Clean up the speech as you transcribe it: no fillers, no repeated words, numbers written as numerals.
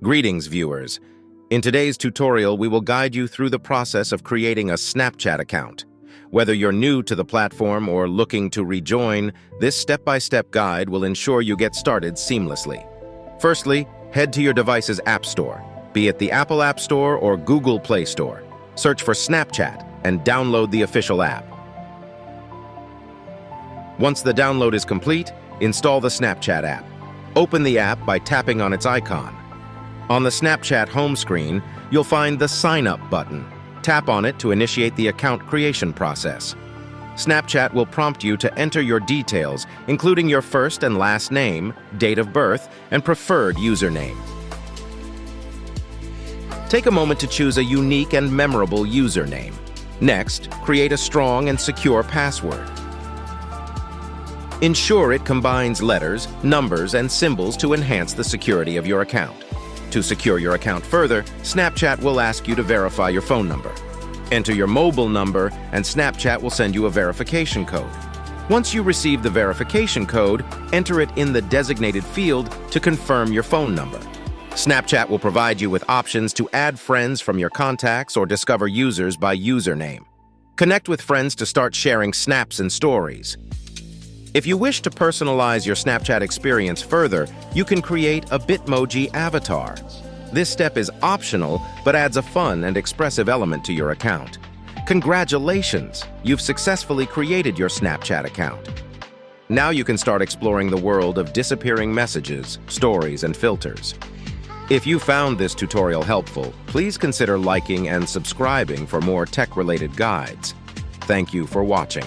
Greetings, viewers. In today's tutorial, we will guide you through the process of creating a Snapchat account. Whether you're new to the platform or looking to rejoin, this step-by-step guide will ensure you get started seamlessly. Firstly, head to your device's App Store, be it the Apple App Store or Google Play Store. Search for Snapchat and download the official app. Once the download is complete, install the Snapchat app. Open the app by tapping on its icon. On the Snapchat home screen, you'll find the Sign Up button. Tap on it to initiate the account creation process. Snapchat will prompt you to enter your details, including your first and last name, date of birth, and preferred username. Take a moment to choose a unique and memorable username. Next, create a strong and secure password. Ensure it combines letters, numbers, and symbols to enhance the security of your account. To secure your account further, Snapchat will ask you to verify your phone number. Enter your mobile number, and Snapchat will send you a verification code. Once you receive the verification code, enter it in the designated field to confirm your phone number. Snapchat will provide you with options to add friends from your contacts or discover users by username. Connect with friends to start sharing snaps and stories. If you wish to personalize your Snapchat experience further, you can create a Bitmoji avatar. This step is optional, but adds a fun and expressive element to your account. Congratulations! You've successfully created your Snapchat account. Now you can start exploring the world of disappearing messages, stories, and filters. If you found this tutorial helpful, please consider liking and subscribing for more tech-related guides. Thank you for watching.